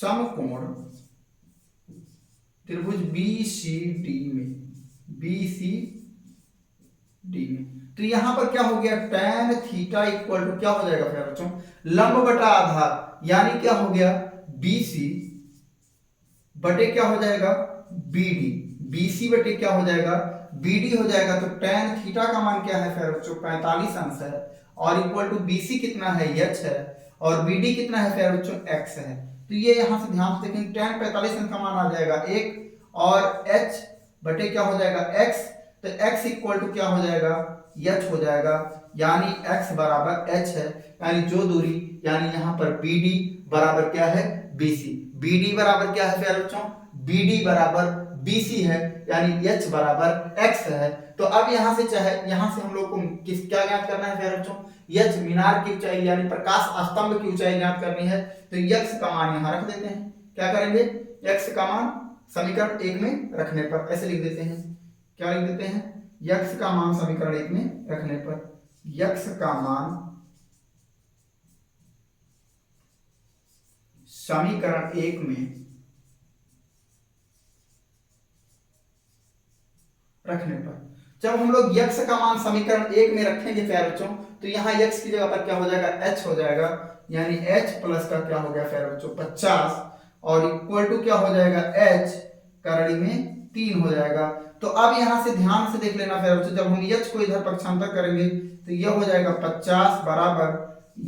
समकोण त्रिभुज BCD में, तो यहां पर क्या हो गया, tan थीटा इक्वल टू क्या हो जाएगा फिर बच्चों, लंब बटा आधार, यानी क्या हो गया BC बटे क्या हो जाएगा BD, BC बटे क्या हो जाएगा BD हो जाएगा। तो tan थीटा का मान क्या है फिर बच्चों 45 अंश है, और इक्वल टू BC कितना है h है, और BD कितना है फिर बच्चों x है। तो ये यहां से ध्यान से देखेंगे, tan 45 अंश का मान आ जाएगा 1, और h बटे क्या हो जाएगा x, तो x इक्वल टू क्या हो जाएगा h हो जाएगा, यानी x बराबर h है। यानी जो दूरी, यानी यहां पर BD बराबर क्या है BC, BD बराबर क्या है फिर बच्चों, BD बराबर BC है, यानी h बराबर x है। तो अब यहां से चाहे, यहां से हम लोग को किस क्या ज्ञात करना है फिर बच्चों, h मीनार की ऊंचाई यानी प्रकाश स्तंभ की ऊंचाई ज्ञात करनी है। तो x का मान यहां रख देते हैं, क्या करेंगे x का मान समीकरण 1 में रखने पर ऐसे लिख देते हैं, क्या लिख देते हैं, x का मान समीकरण 1 में रखने पर, x का मान समीकरण 1 में रखने पर, जब हम लोग x का मान समीकरण 1 में रखेंगे फिर बच्चों, तो यहाँ x की जगह पर क्या हो जाएगा h हो जाएगा, यानी h प्लस का क्या हो गया फिर बच्चों 50, और इक्वल टू क्या हो जाएगा h करड़ी में 3 हो जाएगा। तो अब यहां से ध्यान से देख लेना फिर बच्चों, जब हम h को इधर पक्षांतर करेंगे तो यह हो जाएगा 50 बराबर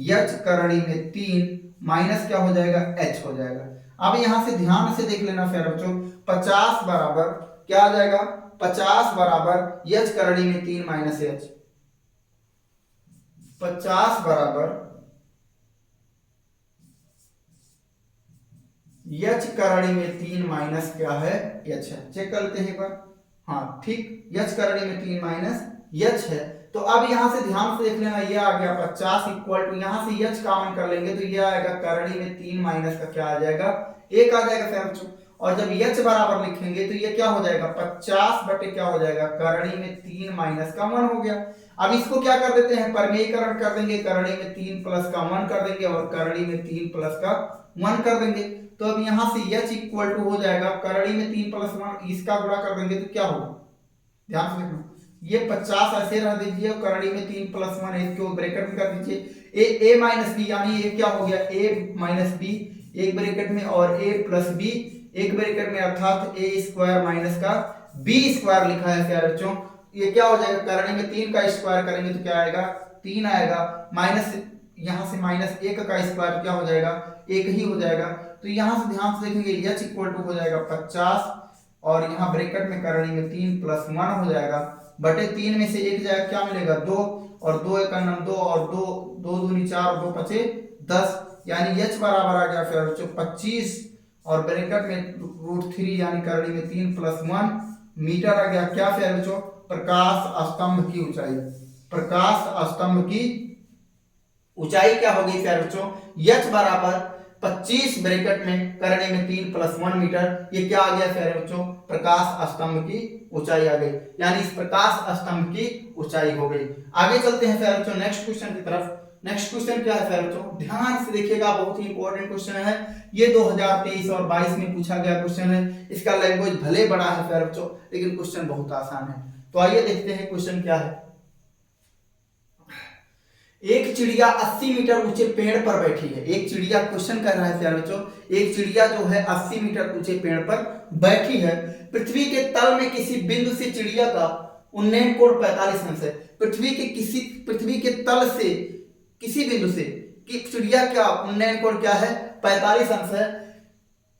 h करड़ी में 3 माइनस क्या हो जाएगा h हो जाएगा। अब यहां से ध्यान से देख लेना फिर बच्चों, 50 बराबर क्या आ जाएगा, 50 बराबर h करड़ी में 3 माइनस h, 50 बराबर h करड़ी में 3 माइनस क्या है h है। चेक कर लेते हैं एक बार, हाँ ठीक, h करड़ी में 3 माइनस h है। तो अब यहां से ध्यान से देख लेना, ये आ गया 50 इक्वल टू, यहां से h कॉमन कर लेंगे तो ये आएगा करड़ी में 3 माइनस का क्या आ जाएगा 1 आ जाएगा फिर बच्चों। और जब h बराबर लिखेंगे तो ये क्या हो जाएगा 50 बटे क्या हो जाएगा करणी में 3 माइनस का 1 हो गया। अब इसको क्या कर देते हैं परमेयीकरण कर देंगे, करणी में 3 प्लस का 1 कर देंगे और करणी में 3 प्लस का 1 कर देंगे। तो अब यहाँ से h इक्वल टू हो जाएगा करणी में 3 प्लस 1 इसका गुणा कर देंगे तो क्या होगा, ध्यान से देखना, ये 50 ऐसे रह दीजिए और करणी में 3 प्लस 1 इसको ब्रैकेट में कर दीजिए a माइनस बी, यानी ये क्या हो गया a माइनस बी एक ब्रैकेट में और a प्लस बी एक ब्रैकेट में, अर्थात a स्क्वायर माइनस का b स्क्वायर लिखा है प्यारे बच्चों। ये क्या हो जाएगा करणी में 3 का स्क्वायर करेंगे तो क्या आएगा 3 आएगा, माइनस यहाँ से माइनस 1 का स्क्वायर क्या हो जाएगा 1 ही हो जाएगा। तो यहाँ से ध्यान से देखेंगे h इक्वल टू हो जाएगा 50 और यहाँ ब्रैकेट में करणी में 3 प्लस 1 हो जाएगा बटे 3 में से 1 जाएगा क्या मिलेगा 2 और 2 एक 2 और 2 2 दूनी 4 और 2 पचे 10, यानी h बराबर आ गया फिर बच्चों 25 और ब्रैकेट में √3 यानी करणी में 3 प्लस 1 मीटर आ गया। क्या फिर बच्चों प्रकाश स्तंभ की ऊंचाई, प्रकाश स्तंभ की ऊंचाई क्या होगी प्यारे बच्चों h बराबर 25 ब्रैकेट में करणी में 3 प्लस 1 मीटर, ये क्या आ गया प्यारे बच्चों प्रकाश स्तंभ की ऊंचाई आ गई, यानी इस प्रकाश स्तंभ की ऊंचाई हो गई। आगे चलते हैं प्यारे बच्चों नेक्स्ट क्वेश्चन की तरफ। नेक्स्ट क्वेश्चन क्या है प्यारे बच्चों, ध्यान से देखिएगा, बहुत ही इंपॉर्टेंट क्वेश्चन है ये, 2023 और 22 में पूछा गया क्वेश्चन है। इसका लैंग्वेज भले बड़ा है प्यारे बच्चों लेकिन क्वेश्चन बहुत आसान है। तो आइए देखते हैं क्वेश्चन क्या है। एक चिड़िया 80 मीटर ऊंचे पेड़ पर बैठी है। एक चिड़िया, क्वेश्चन कर रहा है प्यारे बच्चों, एक चिड़िया जो है 80 मीटर ऊंचे पेड़ पर बैठी है। पृथ्वी के तल में किसी बिंदु से चिड़िया का उन्नयन कोण 45 अंश है। पृथ्वी के तल से किसी बिंदु से कि चिड़िया का उन्नयन कोण क्या है 45 अंश है।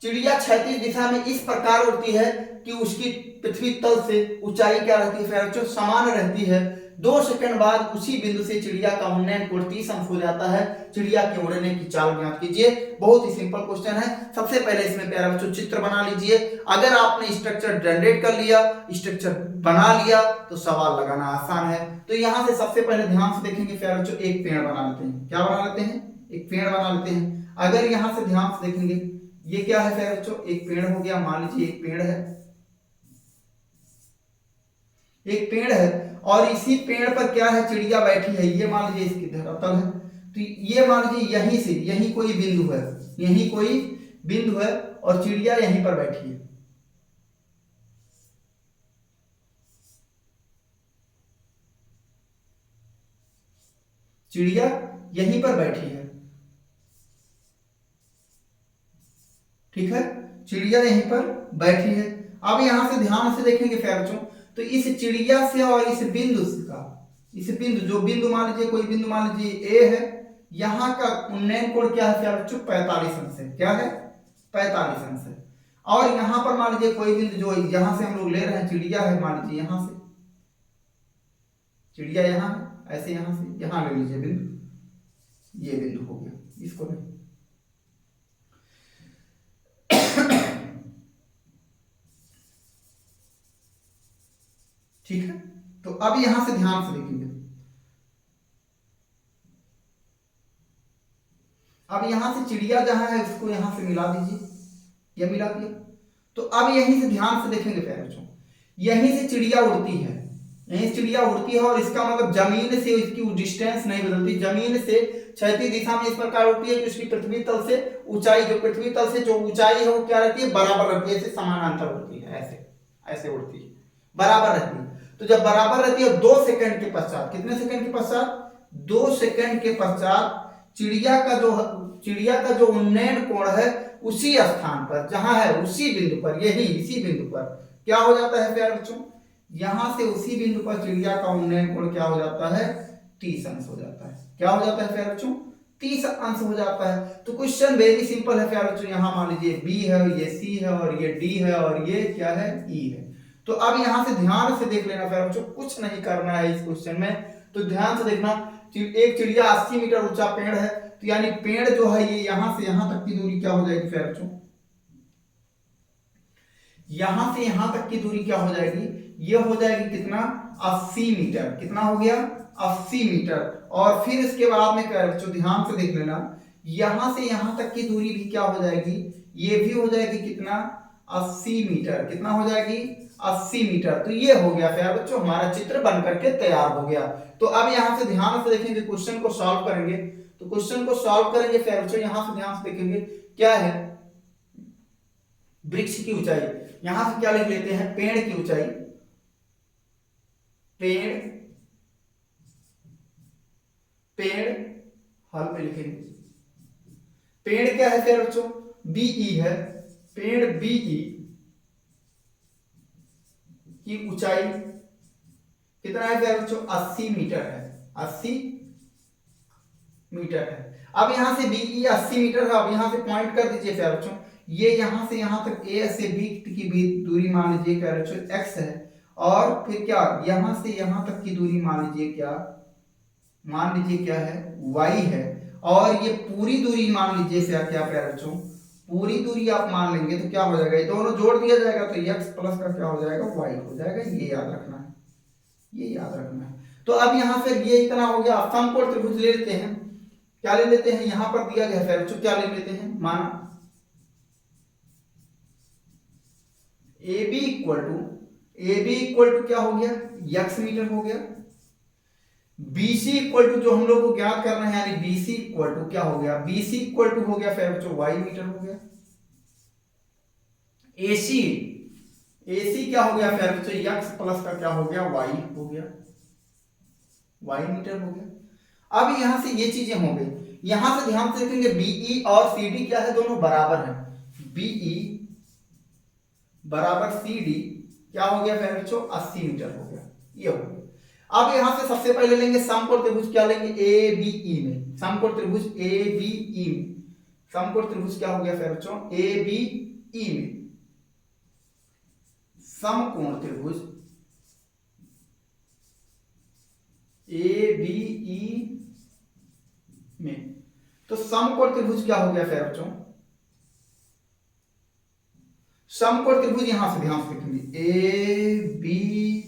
चिड़िया क्षैतिज दिशा में इस प्रकार उड़ती है कि उसकी पृथ्वी तल से ऊंचाई क्या रहती है बच्चों समान रहती है। 2 सेकंड बाद उसी बिंदु से चिड़िया का उन्नयन कोण 30 अंश हो जाता है। चिड़िया के उड़ने की चाल ज्ञात कीजिए। बहुत ही सिंपल क्वेश्चन है। सबसे पहले इसमें प्यारे बच्चों चित्र बना लीजिए। अगर आपने स्ट्रक्चर जनरेट कर लिया, स्ट्रक्चर बना लिया तो सवाल लगाना आसान है। तो यहाँ से सबसे पहले ध्यान से देखेंगे प्यारे बच्चों एक पेड़ बना लेते हैं। क्या बना लेते हैं, एक पेड़ बना लेते हैं। अगर यहाँ से ध्यान से देखेंगे ये क्या है प्यारे बच्चों, एक पेड़ हो गया। मान लीजिए एक पेड़ है, एक पेड़ है और इसी पेड़ पर क्या है चिड़िया बैठी है। ये मान लीजिए इसकी धरातल है। तो ये मान लीजिए यहीं से, यहीं कोई बिंदु है, यहीं कोई बिंदु है और चिड़िया यहीं पर बैठी है। चिड़िया यहीं पर बैठी है, ठीक है, चिड़िया यहीं पर बैठी है। अब यहां से ध्यान से देखेंगे प्यारे बच्चों, तो इस चिड़िया से और इस बिंदु का, इस बिंदु जो बिंदु मान लीजिए कोई बिंदु मान लीजिए ए है, यहाँ का उन्नयन कोण क्या है प्यारे बच्चों 45 अंश है। क्या है 45 अंश है। और यहाँ पर मान लीजिए कोई बिंदु जो यहां से हम लोग ले रहे हैं चिड़िया है, मान लीजिए यहां से चिड़िया यहाँ है, ऐसे यहां से यहां ले लीजिए बिंदु, ये बिंदु हो गया, इसको नहीं। ठीक है, तो अब यहां से ध्यान से देखेंगे। अब यहां से चिड़िया जहां है उसको यहां से मिला दीजिए, ये मिला दिया। तो अब यहीं से ध्यान से देखेंगे प्यारे बच्चों, यहीं से चिड़िया उड़ती है, यहीं से चिड़िया उड़ती है और इसका मतलब जमीन से इसकी डिस्टेंस नहीं बदलती। जमीन से क्षैतिज दिशा में इस प्रकार उड़ती है कि उसकी पृथ्वी तल से ऊंचाई, जो पृथ्वी तल से जो ऊंचाई है वो क्या रहती है बराबर रहती है, ऐसे समानांतर उड़ती है, ऐसे ऐसे उड़ती है, बराबर रहती है। तो जब बराबर रहती है 2 सेकंड के पश्चात, कितने सेकंड के पश्चात 2 सेकंड के पश्चात चिड़िया का जो उन्नयन कोण है उसी स्थान पर जहां है, उसी बिंदु पर, यही इसी बिंदु पर क्या हो जाता है प्यारे बच्चों, यहां से उसी बिंदु पर चिड़िया का उन्नयन कोण क्या हो जाता है 30 अंश हो जाता है। क्या हो जाता है प्यारे बच्चों 30 अंश हो जाता है। तो क्वेश्चन वेरी सिंपल है प्यारे बच्चों। यहाँ मान लीजिए बी है, ये सी है और ये डी है और ये क्या है ई है। तो अब यहां से ध्यान से देख लेना प्यारे बच्चों, कुछ नहीं करना है इस क्वेश्चन में। तो ध्यान से देखना, एक चिड़िया 80 मीटर ऊंचा पेड़ है, तो यानी पेड़ जो है ये यहां से यहां तक की दूरी क्या हो जाएगी प्यारे बच्चों, यहां से यहां तक की दूरी क्या हो जाएगी, ये हो जाएगी कितना 80 मीटर। कितना हो गया 80 मीटर। और फिर इसके बाद में प्यारे बच्चों ध्यान से देख लेना, यहां से यहां तक की दूरी भी क्या हो जाएगी, ये भी हो जाएगी कितना 80 मीटर। कितना हो जाएगी? 80 मीटर। तो ये हो गया प्यारे बच्चों, हमारा चित्र बन करके तैयार हो गया। तो अब यहाँ से ध्यान से देखेंगे, क्वेश्चन को सॉल्व करेंगे। तो क्वेश्चन को सॉल्व करेंगे प्यारे बच्चों, यहाँ से ध्यान से देखेंगे क्या है, वृक्ष की ऊंचाई। यहां से क्या लिख लेते हैं, पेड़ की ऊंचाई। पेड़, पेड़ हल में लिखेंगे। पेड़ क्या है प्यारे बच्चों? बीई है। पेड़ बीई की ऊंचाई कितना है प्यारे बच्चों? 80 मीटर है। 80 मीटर है। अब यहां से बीई 80 मीटर है। अब यहां से पॉइंट कर दीजिए प्यारे बच्चों, ये यहां से यहां तक ए से बी की भी दूरी मान लीजिए प्यारे बच्चों x है, और फिर क्या यहां से यहां तक की दूरी मान लीजिए क्या, मान लीजिए क्या है, y है। और ये पूरी दूरी मान लीजिए क्या प्यारे बच्चों, पूरी दूरी आप मान लेंगे तो क्या हो जाएगा, ये दोनों जोड़ दिया जाएगा तो x प्लस का क्या हो जाएगा, y हो जाएगा। ये याद रखना है, ये याद रखना है। तो अब यहां फिर ये इतना हो गया। समकोण त्रिभुज ले लेते हैं। क्या ले लेते हैं, यहां पर दिया गया है बच्चों, क्या ले लेते हैं, माना AB इक्वल टू क्या हो गया, x मीटर हो गया। BC इक्वल टू जो हम लोग को ज्ञात करना है, यानी BC इक्वल टू क्या हो गया, BC इक्वल टू हो गया फिर बच्चों y मीटर हो गया। AC क्या हो गया फिर बच्चों, x प्लस का क्या हो गया, y हो गया, y मीटर हो गया। अब यहां से ये चीजें हो गई। यहां से ध्यान से देखेंगे BE और CD क्या है, दोनों बराबर है। BE बराबर CD क्या हो गया फिर बच्चों, 80 मीटर हो गया। ये हो गया। अब यहां से सबसे पहले लेंगे समकोण त्रिभुज, क्या लेंगे, ABE में। समकोण त्रिभुज ABE में, समकोण त्रिभुज क्या हो गया फिर बच्चों, ABE में। समकोण त्रिभुज ABE में। तो समकोण त्रिभुज क्या हो गया फिर बच्चों, समकोण त्रिभुज यहां से ध्यान से देखेंगे ABE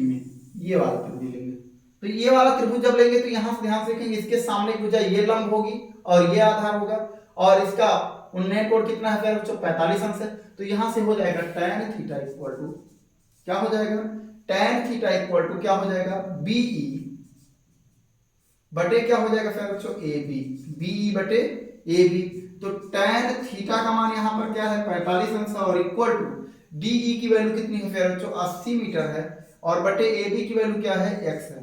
में, ये वाला त्रिभुज लेंगे। तो ये वाला त्रिभुज जब लेंगे तो यहां से ध्यान से देखेंगे, इसके सामने की भुजा ये लंब होगी और ये आधार होगा, और इसका उन्नयन कोण कितना है फिर बच्चों, 45 अंश है। तो यहां से हो जाएगा tan थीटा इक्वल टू क्या हो जाएगा, tan थीटा इक्वल टू क्या हो जाएगा, BE बटे क्या हो जाएगा फिर बच्चों, AB, BE बटे AB। तो tan थीटा का मान यहां पर क्या है, 45 अंश, और इक्वल टू DE की वैल्यू कितनी है फिर बच्चों, 80 मीटर है, और बटे AB की वैल्यू क्या है, x है।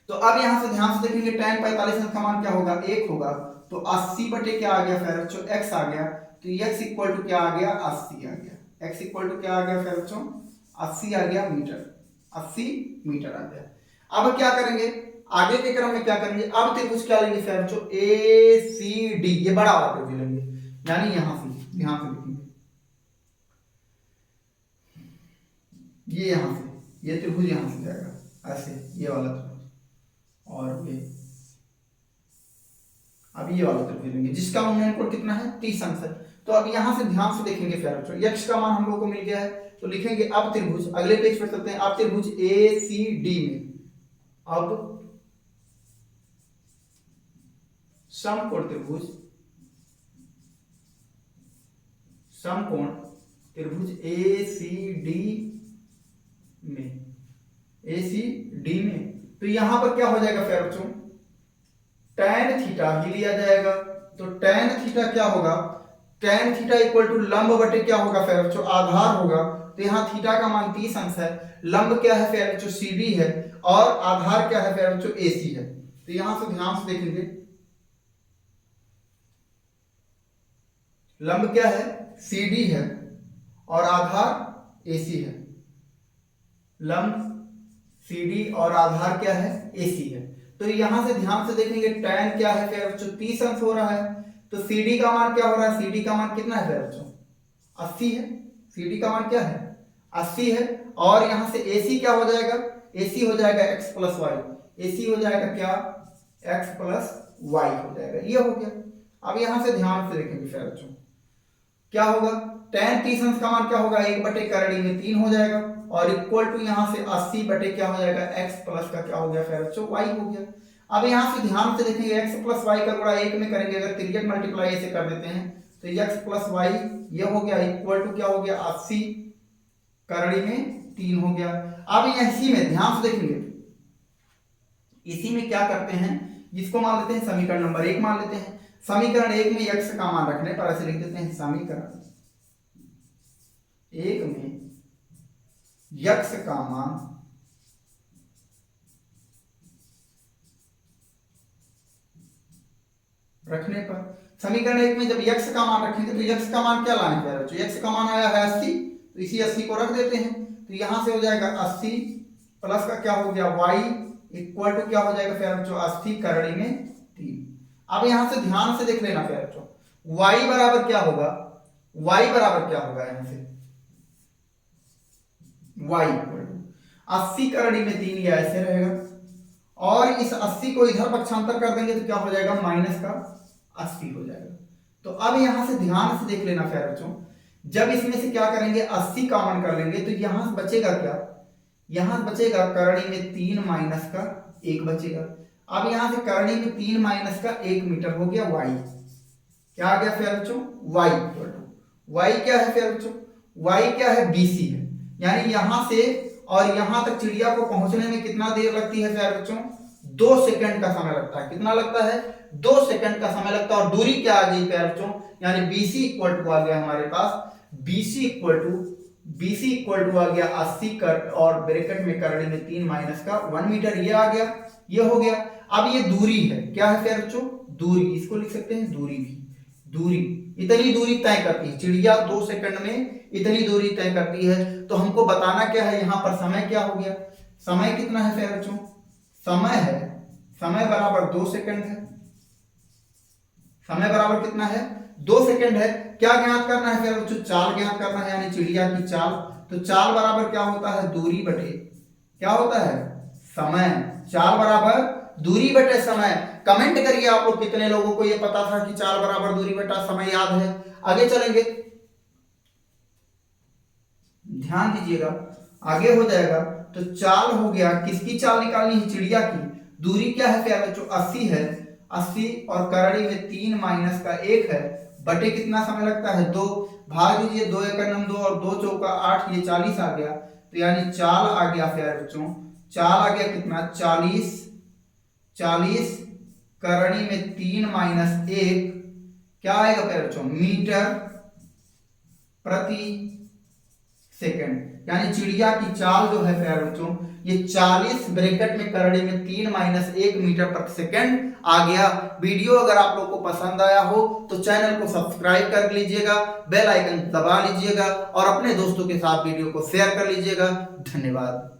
तो अब यहां से ध्यान से देखेंगे tan 45 अंश का मान क्या होगा, 1 होगा। तो 80 बटे क्या आ गया फिर बच्चों, x आ गया। तो x इक्वल टू क्या आ गया, 80 आ गया। x इक्वल टू क्या आ गया फिर बच्चों, 80 आ गया मीटर, 80 मीटर आ गया। अब क्या करेंगे, आगे के क्रम में क्या करेंगे, अब त्रिभुज क्या लेंगे फिर बच्चों, ACD, ये बड़ा वाला त्रिभुज लेंगे, यानी यहां से ध्यान से देखेंगे, ये यहां से, ये त्रिभुज यहां से जाएगा ऐसे, ये वाला त्रिभुज, और ये अब ये वाला त्रिभुज लेंगे जिसका उन्नयन कोण कितना है, 30 अंश है। तो अब यहां से ध्यान से देखेंगे फिर बच्चों, x का मान हम लोग को मिल गया है। तो लिखेंगे अब त्रिभुज, अगले पेज पर चलते हैं। अब त्रिभुज ACD में, अब समकोण त्रिभुज, समकोण त्रिभुज ACD में, ACD में। तो यहां पर क्या हो जाएगा फिर बच्चों, tan थीटा ही लिया जाएगा। तो tan थीटा क्या होगा, tan थीटा इक्वल टू लंब बटे क्या होगा फिर बच्चों, आधार होगा। तो यहां थीटा का मान 30 अंश है, लंब क्या है फिर बच्चों, CD है, और आधार क्या है फिर बच्चों, AC है। तो यहां से ध्यान से देखेंगे, लंब क्या है, CD है, और आधार AC है। लंब CD और आधार क्या है, AC है। तो यहां से ध्यान से देखेंगे tan क्या है फिर बच्चों, 30 अंश हो रहा है। तो CD का मान क्या हो रहा है, CD का मान कितना है फिर बच्चों, 80 है। CD का मान क्या है, 80 है। और यहां से AC क्या हो जाएगा, AC हो जाएगा x प्लस वाई, AC हो जाएगा क्या, x प्लस वाई हो जाएगा। ये हो गया। अब यहां से ध्यान से देखेंगे फिर बच्चों, क्या होगा, tan 30 अंश का मान क्या होगा, 1 बटे करड़ी में 3 हो जाएगा, और इक्वल टू यहां से 80 बटे क्या हो जाएगा, x प्लस का क्या हो गया फिर बच्चों, y हो गया। अब यहां से ध्यान से देखेंगे, x प्लस वाई का गुणा 1 में करेंगे, अगर तिरछट मल्टीप्लाई ऐसे कर देते हैं तो तो x प्लस वाई ये हो गया इक्वल टू क्या हो गया 80 करड़ी में 3 हो गया। अब इसी में ध्यान से देखेंगे, इसी में क्या करते हैं, इसको मान लेते हैं समीकरण नंबर 1 मान लेते हैं। समीकरण 1 में x का मान रखने पर ऐसे लिख देते हैं, समीकरण 1 में x का मान रखने पर, समीकरण 1 में जब x का मान रखेंगे तो x का मान क्या लाने पर बच्चों, x का मान आया है 80, तो इसी 80 को रख देते हैं। तो यहां से हो जाएगा 80 प्लस का क्या हो गया y इक्वल टू क्या हो जाएगा फिर बच्चों 80 करड़ी में 3। अब यहां से ध्यान से देख लेना फिर बच्चों, y बराबर क्या होगा, y बराबर क्या होगा, यहां से y इक्वल टू 80 करड़ी में 3, ये ऐसे रहेगा और इस 80 को इधर पक्षांतर कर देंगे तो क्या हो जाएगा माइनस का 80 हो जाएगा। तो अब यहां से ध्यान से देख लेना फिर बच्चों, जब इसमें से क्या करेंगे 80 कॉमन कर लेंगे तो यहां से बचेगा क्या, यहां बचेगा करणी में 3 माइनस का 1 बचेगा। अब यहां से करणी में 3 माइनस का 1 मीटर हो गया y, क्या आ गया फिर बच्चों y इक्वल टू, y क्या है फिर बच्चों, y क्या है BC है, यानी यहां से और यहां तक चिड़िया को पहुंचने में कितना देर लगती है फिर बच्चों, 2 सेकंड का समय लगता है। कितना लगता है, 2 सेकंड का समय लगता है। और दूरी क्या आ गई फिर बच्चों, यानी BC इक्वल टू आ गया हमारे पास, BC इक्वल टू आ गया 80 कर और ब्रैकेट में करड़ी में 3 माइनस का 1 मीटर, ये आ गया, ये हो गया। अब ये दूरी है, क्या है फिर बच्चों, दूरी, इसको लिख सकते हैं दूरी भी, दूरी इतनी दूरी तय करती है चिड़िया, 2 सेकंड में इतनी दूरी तय करती है। तो हमको बताना क्या है, यहां पर समय क्या हो गया, समय कितना है फिर बच्चों, समय है, समय बराबर 2 सेकंड है, समय बराबर कितना है 2 सेकंड है। क्या ज्ञात करना है फिर बच्चों, चाल ज्ञात करना है, यानी चिड़िया की चाल। तो चाल बराबर क्या होता है, दूरी बटे क्या होता है समय, चाल बराबर दूरी बटे समय। कमेंट करिए आप लोग कितने लोगों को ये पता था कि चाल बराबर दूरी बटा समय याद है। आगे चलेंगे, ध्यान दीजिएगा, आगे हो जाएगा। तो चाल हो गया, किसकी चाल निकालनी है, चिड़िया की। दूरी क्या है फिर बच्चों 80 है, 80 और करड़ी में 3 माइनस का 1 है, बटे कितना समय लगता है 2, भाग दीजिए 2 एकड़ 2 और 2 चौका 8, ये 40 आ गया। तो यानी चाल आ गया फिर बच्चों, चाल आ गया कितना 40 करणी में 3 माइनस 1, क्या आएगा फिर बच्चों मीटर प्रति सेकंड। यानी चिड़िया की चाल जो है फिर बच्चों ये 40 ब्रैकेट में करड़ी में 3 माइनस 1 मीटर प्रति सेकंड आ गया। वीडियो अगर आप लोग को पसंद आया हो तो चैनल को सब्सक्राइब कर लीजिएगा, बेल आइकन दबा लीजिएगा और अपने दोस्तों के साथ वीडियो को शेयर कर लीजिएगा। धन्यवाद।